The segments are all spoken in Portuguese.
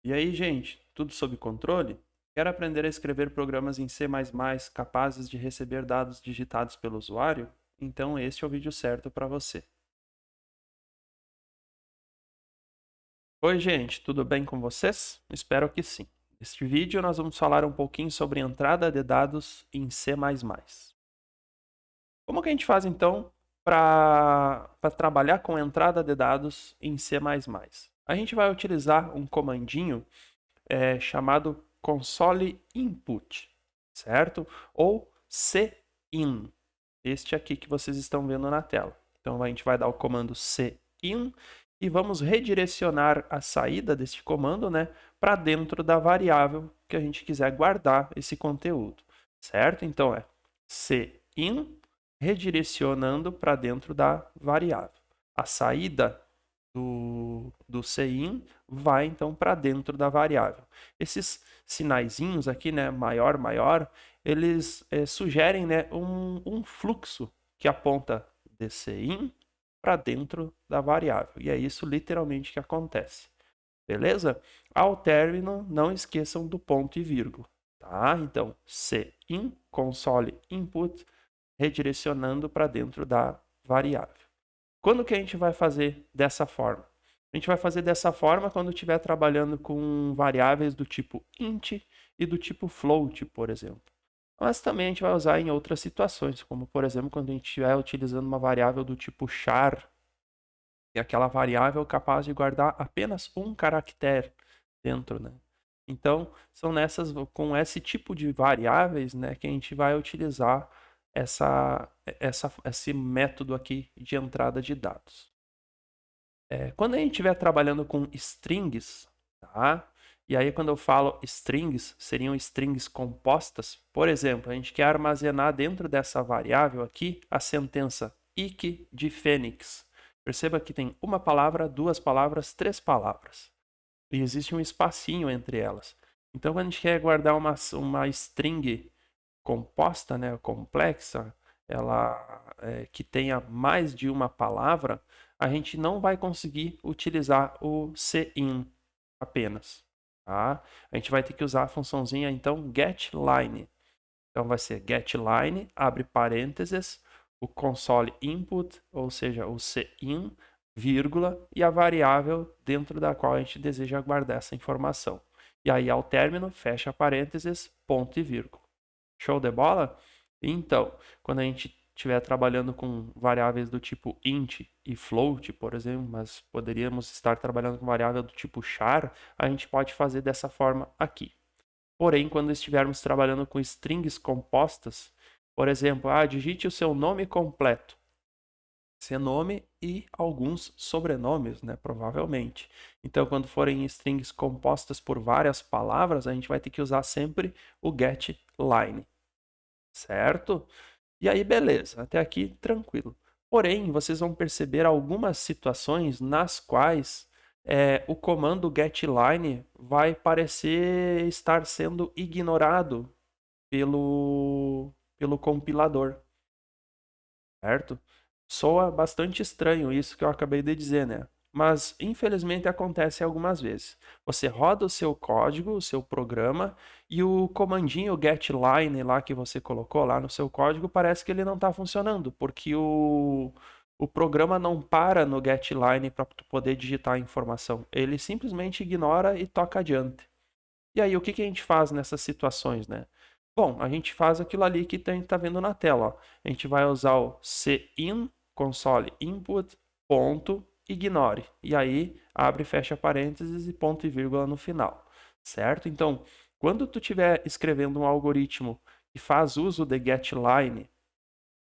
E aí, gente, tudo sob controle? Quer aprender a escrever programas em C++ capazes de receber dados digitados pelo usuário? Então este é o vídeo certo para você. Oi, gente, tudo bem com vocês? Espero que sim. Neste vídeo nós vamos falar um pouquinho sobre entrada de dados em C++. Como que a gente faz então para trabalhar com entrada de dados em C++? A gente vai utilizar um comandinho chamado console input, certo? Ou cin, este aqui que vocês estão vendo na tela. Então a gente vai dar o comando cin e vamos redirecionar a saída deste comando, né, para dentro da variável que a gente quiser guardar esse conteúdo, certo? Então é cin redirecionando para dentro da variável. A saída do cin vai então para dentro da variável. Esses sinaizinhos aqui, né, maior, maior, eles sugerem, né, um fluxo que aponta de cin para dentro da variável. E é isso literalmente que acontece. Beleza? Ao término, não esqueçam do ponto e vírgula. Tá? Então, cin, console input, redirecionando para dentro da variável. Quando que a gente vai fazer dessa forma? A gente vai fazer dessa forma quando estiver trabalhando com variáveis do tipo int e do tipo float, por exemplo. Mas também a gente vai usar em outras situações, como por exemplo quando a gente estiver utilizando uma variável do tipo char, que é aquela variável capaz de guardar apenas um caractere dentro, né? Então, são com esse tipo de variáveis, né, que a gente vai utilizar esse método aqui de entrada de dados. Quando a gente estiver trabalhando com strings, tá? E aí quando eu falo strings, seriam strings compostas. Por exemplo, a gente quer armazenar dentro dessa variável aqui a sentença ic de Fênix. Perceba que tem uma palavra, duas palavras, três palavras. E existe um espacinho entre elas. Então, quando a gente quer guardar uma string composta, né, complexa, que tenha mais de uma palavra, a gente não vai conseguir utilizar o cin apenas. Tá? A gente vai ter que usar a funçãozinha, então, getLine. Então, vai ser getLine, abre parênteses, o console input, ou seja, o cin, vírgula, e a variável dentro da qual a gente deseja guardar essa informação. E aí, ao término, fecha parênteses, ponto e vírgula. Show de bola? Então, quando a gente estiver trabalhando com variáveis do tipo int e float, por exemplo, mas poderíamos estar trabalhando com variável do tipo char, a gente pode fazer dessa forma aqui. Porém, quando estivermos trabalhando com strings compostas, por exemplo, digite o seu nome completo. Seu nome e alguns sobrenomes, né, provavelmente. Então, quando forem strings compostas por várias palavras, a gente vai ter que usar sempre o getLine, certo? E aí, beleza, até aqui tranquilo. Porém, vocês vão perceber algumas situações nas quais o comando getLine vai parecer estar sendo ignorado pelo compilador, certo? Soa bastante estranho isso que eu acabei de dizer, né? Mas infelizmente acontece algumas vezes. Você roda o seu código, o seu programa, e o comandinho getLine lá que você colocou lá no seu código parece que ele não está funcionando, porque o programa não para no getLine para poder digitar a informação. Ele simplesmente ignora e toca adiante. E aí, o que a gente faz nessas situações, né? Bom, a gente faz aquilo ali que a gente está vendo na tela. Ó. A gente vai usar o cin console input ponto ignore. E aí, abre e fecha parênteses e ponto e vírgula no final. Certo? Então, quando tu estiver escrevendo um algoritmo que faz uso de getLine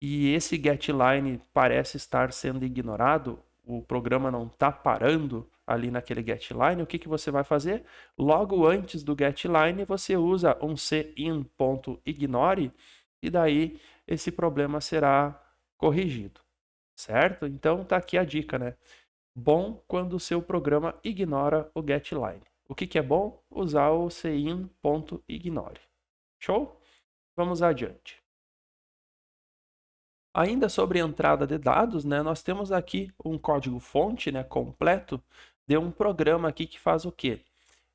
e esse getLine parece estar sendo ignorado, o programa não está parando ali naquele getLine, o que você vai fazer? Logo antes do getLine, você usa um cin.ignore e daí esse problema será corrigido, certo? Então tá aqui a dica, né? Bom quando o seu programa ignora o getLine. O que é bom? Usar o cin.ignore. Show? Vamos adiante. Ainda sobre entrada de dados, né, nós temos aqui um código-fonte, né, completo de um programa aqui que faz o quê?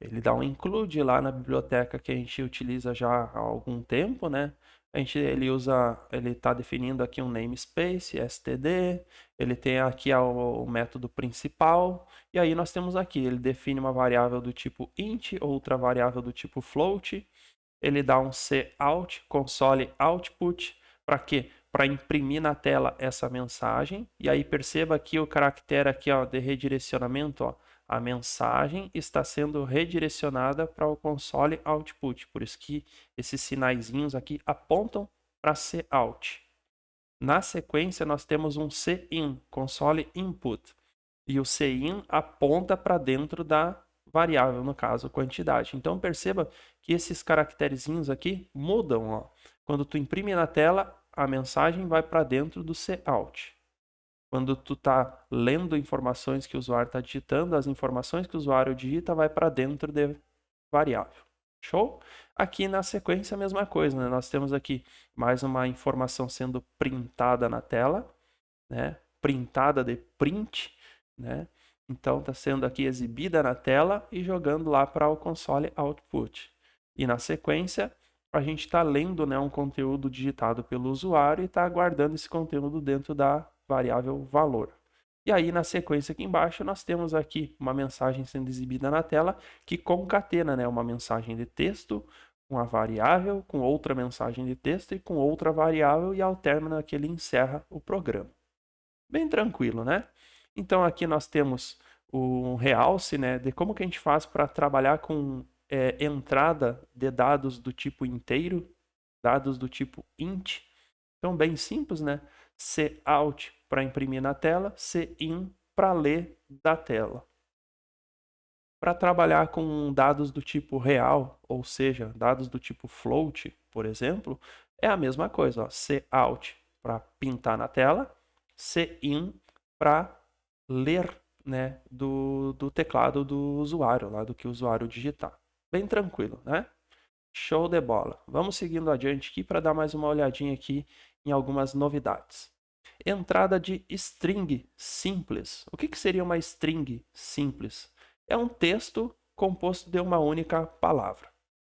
Ele dá um include lá na biblioteca que a gente utiliza já há algum tempo, né? Ele está definindo aqui um namespace, std, ele tem aqui o método principal, e aí nós temos aqui, ele define uma variável do tipo int, outra variável do tipo float, ele dá um cout, console output, para quê? Para imprimir na tela essa mensagem, e aí perceba aqui o caractere aqui, ó, de redirecionamento, ó, a mensagem está sendo redirecionada para o console output, por isso que esses sinaizinhos aqui apontam para cout. Na sequência, nós temos um cin, console input, e o cin aponta para dentro da variável, no caso, quantidade. Então, perceba que esses caracterezinhos aqui mudam. Ó. Quando tu imprime na tela, a mensagem vai para dentro do cout. Quando tu está lendo informações que o usuário está digitando, as informações que o usuário digita vai para dentro de variável. Show? Aqui na sequência a mesma coisa, né? Nós temos aqui mais uma informação sendo printada na tela, né? Printada de print, né? Então está sendo aqui exibida na tela e jogando lá para o console output. E na sequência a gente está lendo, né, um conteúdo digitado pelo usuário e está aguardando esse conteúdo dentro da variável valor. E aí na sequência aqui embaixo nós temos aqui uma mensagem sendo exibida na tela que concatena, né, uma mensagem de texto com a variável, com outra mensagem de texto e com outra variável e ao término aqui ele encerra o programa. Bem tranquilo, né? Então aqui nós temos um realce, né, de como que a gente faz para trabalhar com entrada de dados do tipo inteiro, dados do tipo int. Então bem simples, né? Cout para imprimir na tela, cin para ler da tela. Para trabalhar com dados do tipo real, ou seja, dados do tipo float, por exemplo, é a mesma coisa. Ó. Cout para pintar na tela, cin para ler, né, do teclado do usuário, lá do que o usuário digitar. Bem tranquilo, né? Show de bola. Vamos seguindo adiante aqui para dar mais uma olhadinha aqui em algumas novidades. Entrada de string simples. O que seria uma string simples? É um texto composto de uma única palavra,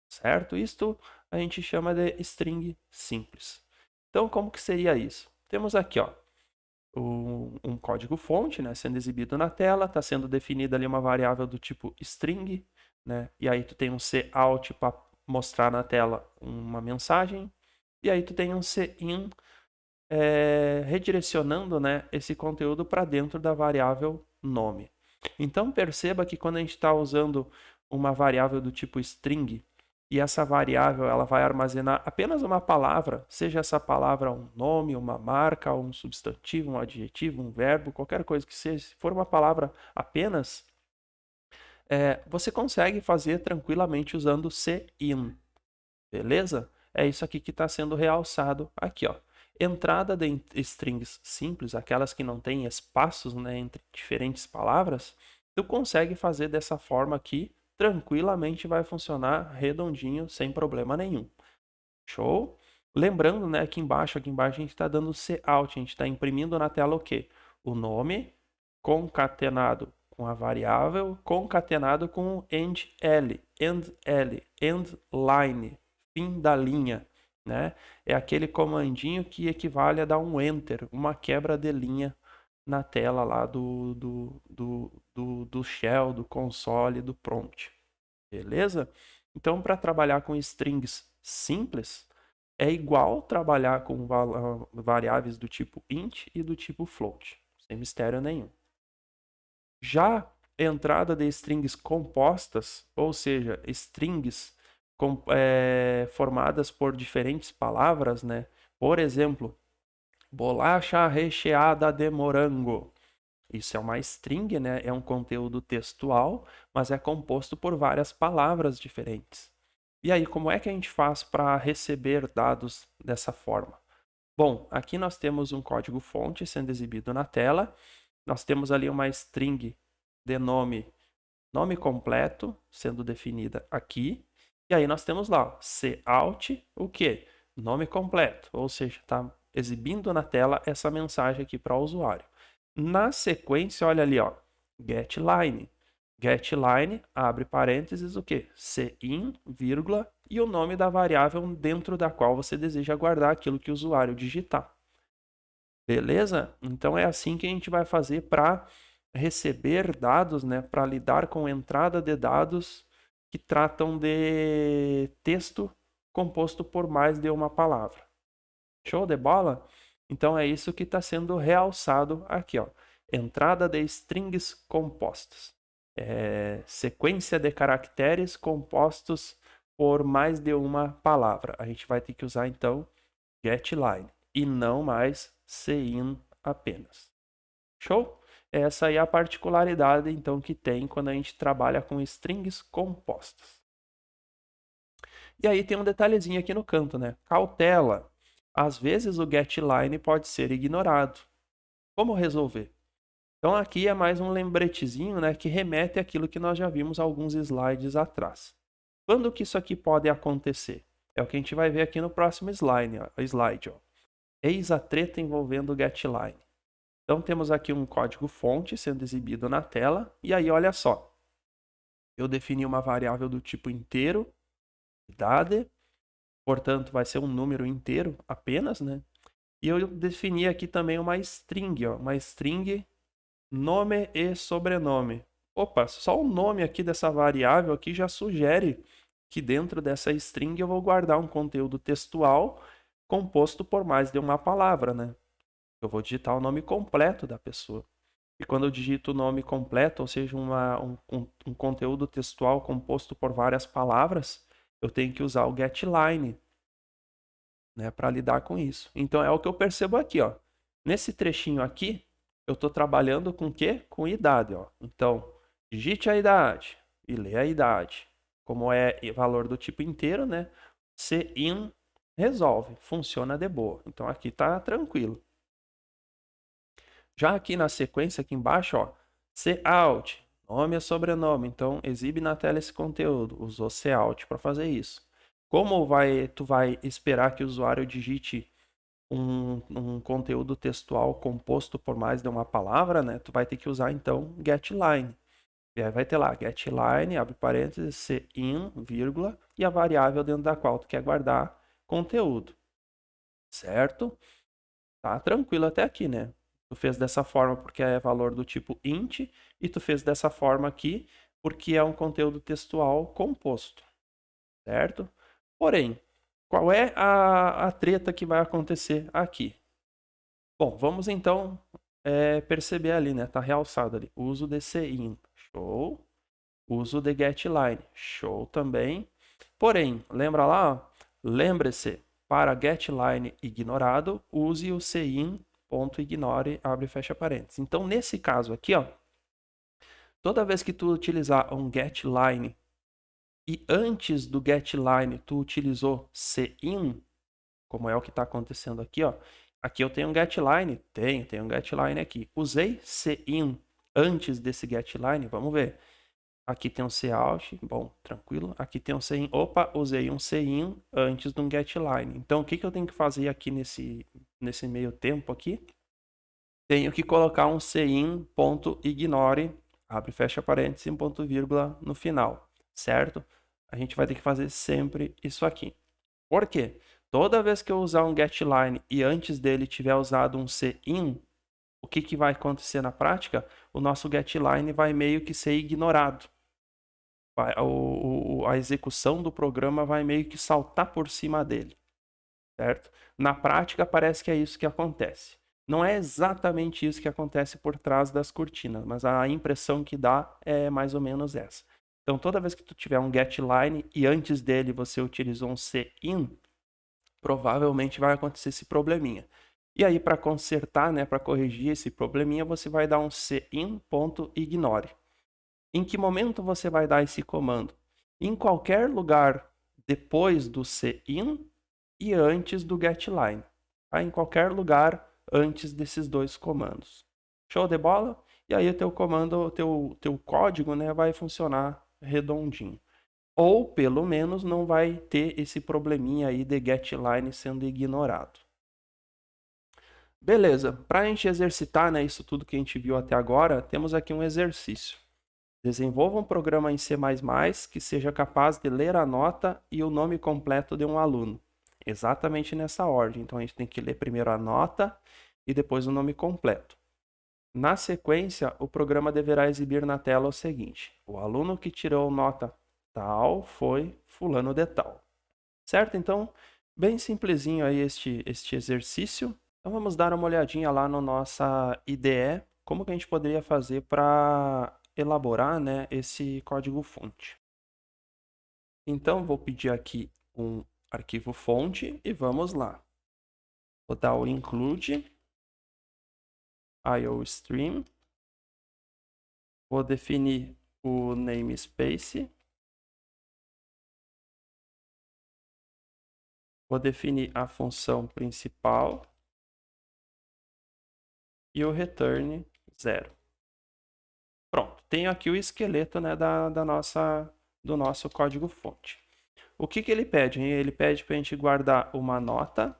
certo? Isto a gente chama de string simples. Então, como que seria isso? Temos aqui, ó, um código-fonte, né, sendo exibido na tela, está sendo definida ali uma variável do tipo string, né, e aí tu tem um cout para mostrar na tela uma mensagem, e aí tu tem um cin redirecionando, né, esse conteúdo para dentro da variável nome. Então perceba que quando a gente está usando uma variável do tipo string, e essa variável ela vai armazenar apenas uma palavra, seja essa palavra um nome, uma marca, um substantivo, um adjetivo, um verbo, qualquer coisa que seja, se for uma palavra apenas, você consegue fazer tranquilamente usando cin, beleza? É isso aqui que está sendo realçado aqui, ó. Entrada de strings simples, aquelas que não têm espaços, né, entre diferentes palavras, tu consegue fazer dessa forma aqui, tranquilamente vai funcionar redondinho, sem problema nenhum. Show? Lembrando, né, aqui embaixo a gente está dando cout, a gente está imprimindo na tela o quê? O nome concatenado com a variável, concatenado com o end L, end line, fim da linha, né? É aquele comandinho que equivale a dar um enter, uma quebra de linha na tela lá do shell, do console, do prompt. Beleza? Então, para trabalhar com strings simples, é igual trabalhar com variáveis do tipo int e do tipo float, sem mistério nenhum. Já entrada de strings compostas, ou seja, strings formadas por diferentes palavras, né? Por exemplo, bolacha recheada de morango. Isso é uma string, né? É um conteúdo textual, mas é composto por várias palavras diferentes. E aí, como é que a gente faz para receber dados dessa forma? Bom, aqui nós temos um código-fonte sendo exibido na tela. Nós temos ali uma string de nome completo sendo definida aqui. E aí nós temos lá, cout, o quê? Nome completo, ou seja, está exibindo na tela essa mensagem aqui para o usuário. Na sequência, olha ali, ó, getLine. getLine, abre parênteses, o quê? Cin, vírgula, e o nome da variável dentro da qual você deseja guardar aquilo que o usuário digitar. Beleza? Então é assim que a gente vai fazer para receber dados, né? Para lidar com entrada de dados que tratam de texto composto por mais de uma palavra. Show de bola? Então é isso que está sendo realçado aqui, ó. Entrada de strings compostas. Sequência de caracteres compostos por mais de uma palavra. A gente vai ter que usar então getLine e não mais cin apenas. Show? Essa aí é a particularidade então que tem quando a gente trabalha com strings compostas. E aí tem um detalhezinho aqui no canto, né? Cautela. Às vezes o getLine pode ser ignorado. Como resolver? Então aqui é mais um lembretezinho, né, que remete àquilo que nós já vimos alguns slides atrás. Quando que isso aqui pode acontecer? É o que a gente vai ver aqui no próximo slide. Ó. Eis a treta envolvendo o getLine. Então temos aqui um código-fonte sendo exibido na tela. E aí, olha só. Eu defini uma variável do tipo inteiro, idade. Portanto, vai ser um número inteiro apenas, né? E eu defini aqui também uma string, ó. Uma string nome e sobrenome. Opa, só o nome aqui dessa variável aqui já sugere que dentro dessa string eu vou guardar um conteúdo textual composto por mais de uma palavra, né? Eu vou digitar o nome completo da pessoa. E quando eu digito o nome completo, ou seja, um conteúdo textual composto por várias palavras, eu tenho que usar o getLine, né, para lidar com isso. Então é o que eu percebo aqui, ó. Nesse trechinho aqui, eu estou trabalhando com o quê? Com idade, ó. Então, digite a idade e lê a idade. Como é valor do tipo inteiro, né? Cin resolve, funciona de boa. Então aqui está tranquilo. Já aqui na sequência, aqui embaixo, ó, cout, nome e sobrenome. Então, exibe na tela esse conteúdo. Usou cout para fazer isso. Como tu vai esperar que o usuário digite um conteúdo textual composto por mais de uma palavra, né? Tu vai ter que usar, então, getLine. E aí vai ter lá, getLine, abre parênteses, cin, vírgula, e a variável dentro da qual tu quer guardar conteúdo. Certo? Tá tranquilo até aqui, né? Tu fez dessa forma porque é valor do tipo int e tu fez dessa forma aqui porque é um conteúdo textual composto, certo? Porém, qual é a treta que vai acontecer aqui? Bom, vamos então perceber ali, né? Tá realçado ali. Uso de cin, show. Uso de getLine, show também. Porém, lembra lá? Lembre-se, para getLine ignorado, use o cin.ignore, abre e fecha parênteses. Então, nesse caso aqui, ó, toda vez que tu utilizar um getLine e antes do getLine tu utilizou cin, como é o que está acontecendo aqui, ó. Aqui eu tenho um getLine, tenho um getLine aqui. Usei cin antes desse getLine, vamos ver. Aqui tem um cout, bom, tranquilo. Aqui tem um cin, opa, usei um cin antes de um getLine. Então, o que eu tenho que fazer aqui nesse meio tempo aqui? Tenho que colocar um cin.ignore, abre e fecha parênteses, um ponto vírgula no final, certo? A gente vai ter que fazer sempre isso aqui. Por quê? Toda vez que eu usar um getLine e antes dele tiver usado um cin, o que vai acontecer na prática? O nosso getLine vai meio que ser ignorado. A execução do programa vai meio que saltar por cima dele, certo? Na prática, parece que é isso que acontece. Não é exatamente isso que acontece por trás das cortinas, mas a impressão que dá é mais ou menos essa. Então, toda vez que tu tiver um getLine e antes dele você utilizou um cin, provavelmente vai acontecer esse probleminha. E aí, para consertar, né, para corrigir esse probleminha, você vai dar um cin.ignore. Em que momento você vai dar esse comando? Em qualquer lugar depois do cin e antes do getLine. Tá? Em qualquer lugar antes desses dois comandos. Show de bola? E aí o teu comando, teu código, né, vai funcionar redondinho. Ou, pelo menos, não vai ter esse probleminha aí de getLine sendo ignorado. Beleza, para a gente exercitar, né, isso tudo que a gente viu até agora, temos aqui um exercício. Desenvolva um programa em C++ que seja capaz de ler a nota e o nome completo de um aluno. Exatamente nessa ordem. Então, a gente tem que ler primeiro a nota e depois o nome completo. Na sequência, o programa deverá exibir na tela o seguinte: o aluno que tirou nota tal foi fulano de tal. Certo? Então, bem simplesinho aí este exercício. Então, vamos dar uma olhadinha lá na nossa IDE, como que a gente poderia fazer para elaborar, né, esse código-fonte. Então, vou pedir aqui um arquivo fonte e vamos lá. Vou dar o include IOStream. Vou definir o namespace. Vou definir a função principal e o return 0. Pronto, tenho aqui o esqueleto, né, do nosso código-fonte. O que ele pede? Ele pede para a gente guardar uma nota.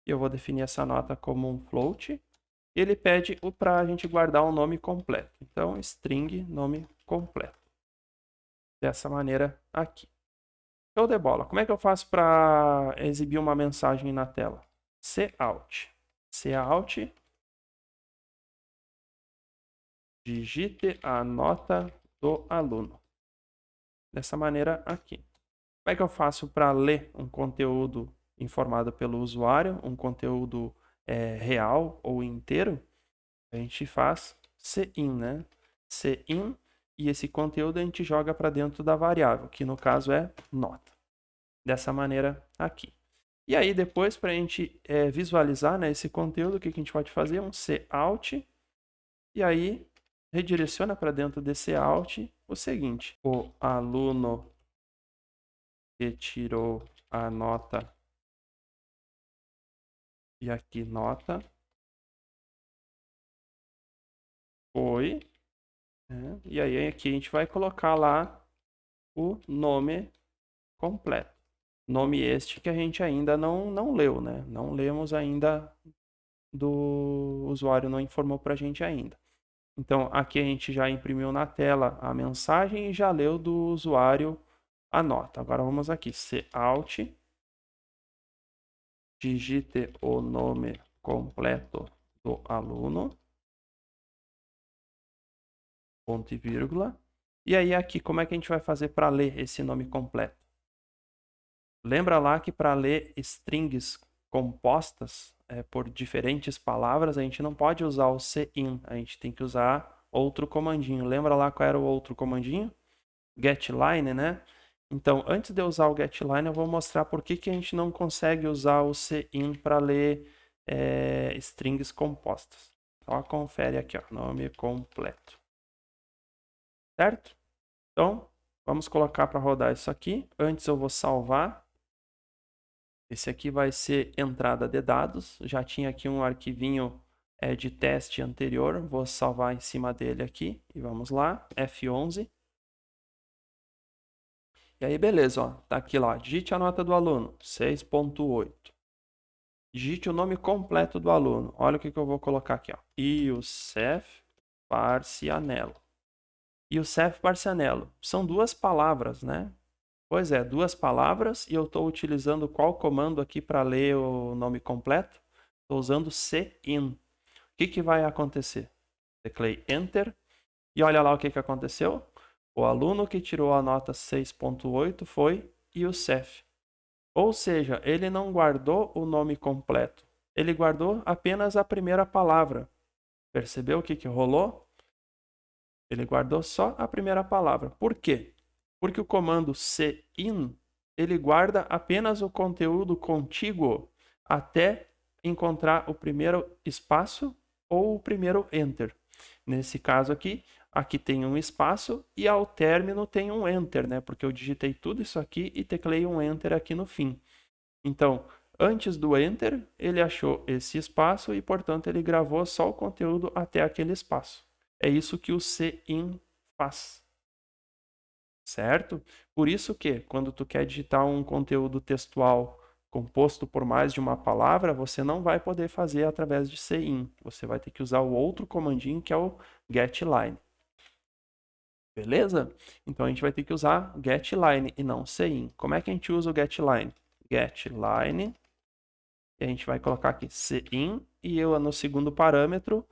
Eu vou definir essa nota como um float. E ele pede para a gente guardar um nome completo. Então, string nome completo. Dessa maneira aqui. Show de bola. Como é que eu faço para exibir uma mensagem na tela? Cout. Cout. Digite a nota do aluno. Dessa maneira aqui. Como é que eu faço para ler um conteúdo informado pelo usuário, um conteúdo real ou inteiro? A gente faz cin, né? Cin, e esse conteúdo a gente joga para dentro da variável, que no caso é nota. Dessa maneira aqui. E aí depois, para a gente visualizar, né, esse conteúdo, o que a gente pode fazer? Um cout, e aí redireciona para dentro desse out o seguinte: o aluno que tirou a nota, e aqui nota, foi, né? E aí aqui a gente vai colocar lá o nome completo. Nome este que a gente ainda não leu, né? Não lemos ainda, do usuário não informou para a gente ainda. Então, aqui a gente já imprimiu na tela a mensagem e já leu do usuário a nota. Agora vamos aqui, cout, digite o nome completo do aluno, ponto e vírgula. E aí aqui, como é que a gente vai fazer para ler esse nome completo? Lembra lá que para ler strings compostas por diferentes palavras, a gente não pode usar o cin, a gente tem que usar outro comandinho. Lembra lá qual era o outro comandinho? GetLine, né? Então, antes de eu usar o getLine, eu vou mostrar por que a gente não consegue usar o cin para ler strings compostas. Só confere aqui, ó, nome completo. Certo? Então, vamos colocar para rodar isso aqui. Antes eu vou salvar. Esse aqui vai ser entrada de dados. Já tinha aqui um arquivinho de teste anterior. Vou salvar em cima dele aqui. E vamos lá, F11. E aí, beleza, ó, tá aqui lá. Digite a nota do aluno, 6.8. Digite o nome completo do aluno. Olha o que eu vou colocar aqui, ó. Iosef Parcianello. Iosef Parcianello. São duas palavras, né? Pois é, duas palavras, e eu estou utilizando qual comando aqui para ler o nome completo? Estou usando cin. O que vai acontecer? Teclei Enter, e olha lá o que aconteceu. O aluno que tirou a nota 6.8 foi Iosef. Ou seja, ele não guardou o nome completo. Ele guardou apenas a primeira palavra. Percebeu o que rolou? Ele guardou só a primeira palavra. Por quê? Porque o comando cin, ele guarda apenas o conteúdo contíguo até encontrar o primeiro espaço ou o primeiro enter. Nesse caso aqui tem um espaço e ao término tem um enter, né? Porque eu digitei tudo isso aqui e teclei um enter aqui no fim. Então, antes do enter, ele achou esse espaço e, portanto, ele gravou só o conteúdo até aquele espaço. É isso que o cin faz. Certo? Por isso que, quando tu quer digitar um conteúdo textual composto por mais de uma palavra, você não vai poder fazer através de cin. Você vai ter que usar o outro comandinho, que é o getLine. Beleza? Então a gente vai ter que usar getLine e não cin. Como é que a gente usa o getLine? GetLine, e a gente vai colocar aqui cin, e eu no segundo parâmetro,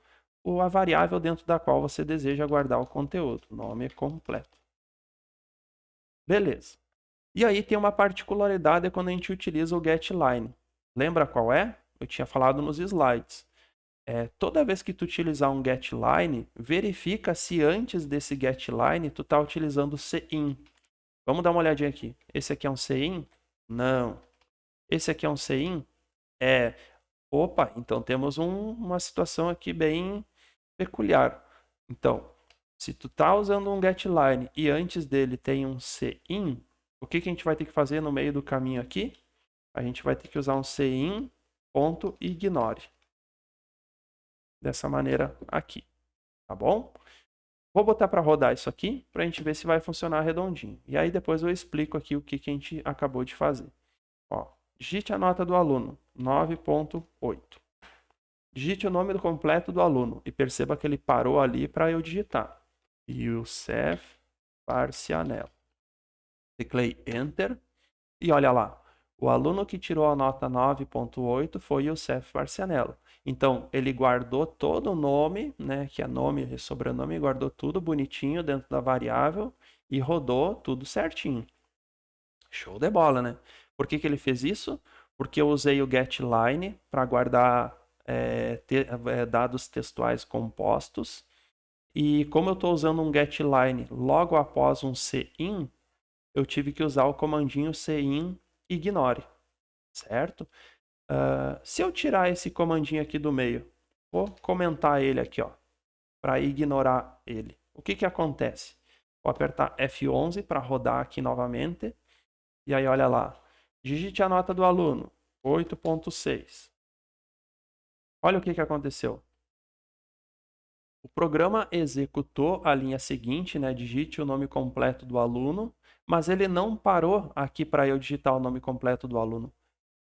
a variável dentro da qual você deseja guardar o conteúdo. Nome completo. Beleza. E aí tem uma particularidade quando a gente utiliza o getLine. Lembra qual é? Eu tinha falado nos slides. Toda vez que tu utilizar um getLine, verifica se antes desse getLine tu está utilizando o cin. Vamos dar uma olhadinha aqui. Esse aqui é um cin? Não. Esse aqui é um cin? É. Opa, então temos uma situação aqui bem peculiar. Então, se tu tá usando um getLine e antes dele tem um cin, o que que a gente vai ter que fazer no meio do caminho aqui? A gente vai ter que usar um cin.ignore. Dessa maneira aqui, tá bom? Vou botar para rodar isso aqui para a gente ver se vai funcionar redondinho. E aí depois eu explico aqui o que que a gente acabou de fazer. Ó, digite a nota do aluno, 9.8. Digite o nome completo do aluno e perceba que ele parou ali para eu digitar. Youssef Barcianello. Teclei Enter e olha lá. O aluno que tirou a nota 9.8 foi Youssef Barcianello. Então, ele guardou todo o nome, né, que é nome e sobrenome, guardou tudo bonitinho dentro da variável e rodou tudo certinho. Show de bola, né? Por que que ele fez isso? Porque eu usei o getLine para guardar dados textuais compostos. E como eu estou usando um getLine logo após um cin, eu tive que usar o comandinho cin ignore, certo? Se eu tirar esse comandinho aqui do meio, vou comentar ele aqui, ó, para ignorar ele. O que que acontece? Vou apertar F11 para rodar aqui novamente. E aí, olha lá. Digite a nota do aluno, 8.6. Olha o que que aconteceu. O programa executou a linha seguinte, né? Digite o nome completo do aluno, mas ele não parou aqui para eu digitar o nome completo do aluno.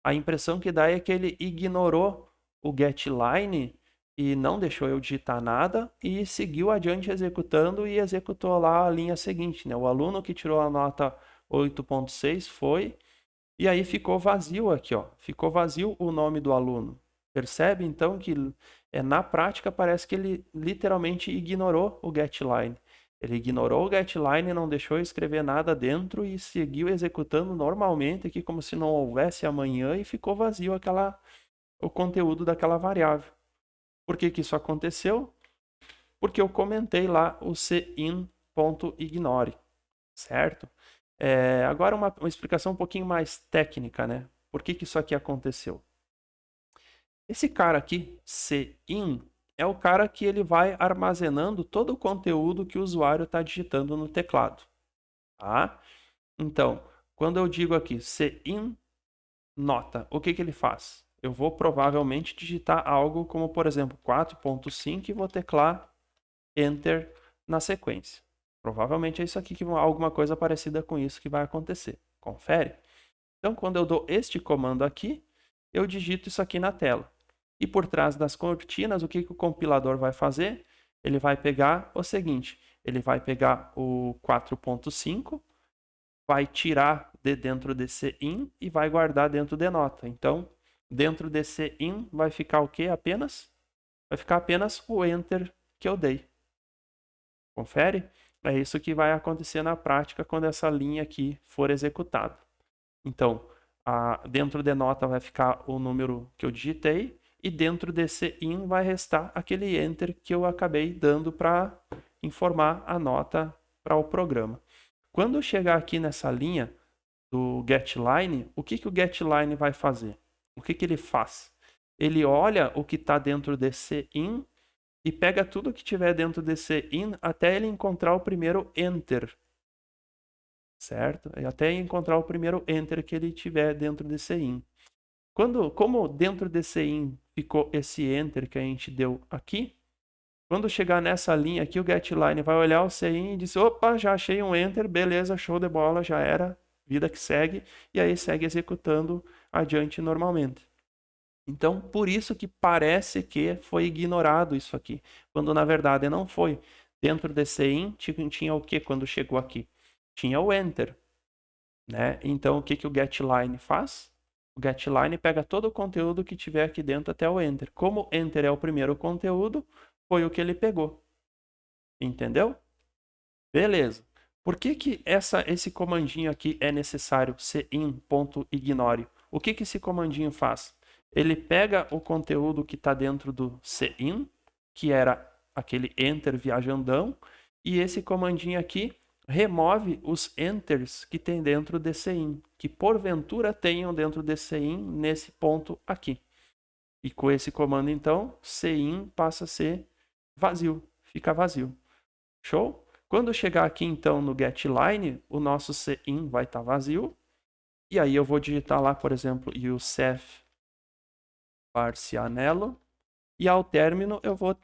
A impressão que dá é que ele ignorou o getLine e não deixou eu digitar nada e seguiu adiante executando e executou lá a linha seguinte, né? O aluno que tirou a nota 8.6 foi, e aí ficou vazio aqui, ó. Ficou vazio o nome do aluno. Percebe então que na prática parece que ele literalmente ignorou o getLine. Ele ignorou o getLine, não deixou eu escrever nada dentro e seguiu executando normalmente aqui como se não houvesse amanhã e ficou vazio o conteúdo daquela variável. Por que que isso aconteceu? Porque eu comentei lá o cin.ignore, certo? Agora uma explicação um pouquinho mais técnica, né? Por que que isso aqui aconteceu? Esse cara aqui, cin, é o cara que ele vai armazenando todo o conteúdo que o usuário está digitando no teclado. Tá? Então, quando eu digo aqui cin nota, o que que ele faz? Eu vou provavelmente digitar algo como, por exemplo, 4.5 e vou teclar Enter na sequência. Provavelmente é isso aqui, alguma coisa parecida com isso que vai acontecer. Confere? Então, quando eu dou este comando aqui, eu digito isso aqui na tela. E por trás das cortinas, o que que o compilador vai fazer? Ele vai pegar o seguinte, ele vai pegar o 4.5, vai tirar de dentro desse in e vai guardar dentro de nota. Então, dentro desse in vai ficar o que apenas? Vai ficar apenas o enter que eu dei. Confere? É isso que vai acontecer na prática quando essa linha aqui for executada. Então, dentro de nota vai ficar o número que eu digitei e dentro desse in vai restar aquele enter que eu acabei dando para informar a nota para o programa. Quando eu chegar aqui nessa linha do getLine, o que que o getLine vai fazer? O que que ele faz? Ele olha o que está dentro desse in e pega tudo que tiver dentro desse in até ele encontrar o primeiro enter, certo? Até encontrar o primeiro enter que ele tiver dentro desse in. Como dentro desse in ficou esse enter que a gente deu aqui, quando chegar nessa linha aqui, o getLine vai olhar o CIN e diz, opa, já achei um enter, beleza, show de bola, já era, vida que segue, e aí segue executando adiante normalmente. Então, por isso que parece que foi ignorado isso aqui, quando na verdade não foi. Dentro desse in tinha o que quando chegou aqui? Tinha o enter, né? Então, o que o getLine faz? O getLine pega todo o conteúdo que tiver aqui dentro até o enter. Como enter é o primeiro conteúdo, foi o que ele pegou. Entendeu? Beleza. Por que esse comandinho aqui é necessário, cin.ignore? O que esse comandinho faz? Ele pega o conteúdo que está dentro do cin, que era aquele enter viajandão, e esse comandinho aqui remove os enters que tem dentro desse in, que porventura tenham dentro desse in nesse ponto aqui. E com esse comando, então, cin passa a ser vazio, fica vazio. Show? Quando chegar aqui, então, no getLine, o nosso cin vai estar vazio. E aí eu vou digitar lá, por exemplo, Youssef Parcianello. E ao término eu vou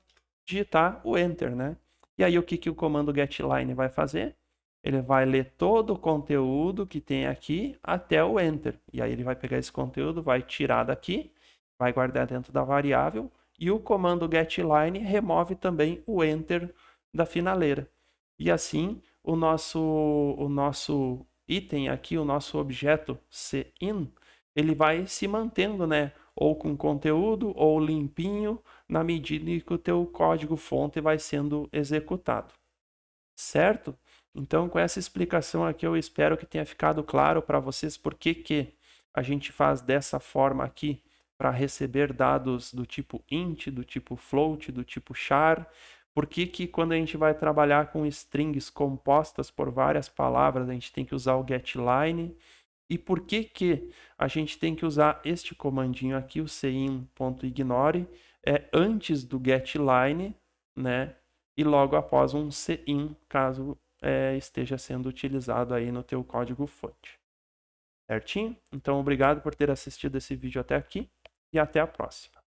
digitar o Enter, né? E aí o que o comando getLine vai fazer? Ele vai ler todo o conteúdo que tem aqui até o Enter. E aí ele vai pegar esse conteúdo, vai tirar daqui, vai guardar dentro da variável. E o comando getLine remove também o Enter da finaleira. E assim, o nosso item aqui, o nosso objeto cin, ele vai se mantendo, né? Ou com conteúdo, ou limpinho, na medida em que o teu código-fonte vai sendo executado. Certo? Então, com essa explicação aqui, eu espero que tenha ficado claro para vocês por que a gente faz dessa forma aqui para receber dados do tipo int, do tipo float, do tipo char. Por que quando a gente vai trabalhar com strings compostas por várias palavras, a gente tem que usar o getLine? E por que a gente tem que usar este comandinho aqui, o cin.ignore, antes do getLine, né? E logo após um cin, caso esteja sendo utilizado aí no teu código-fonte. Certinho? Então, obrigado por ter assistido esse vídeo até aqui e até a próxima.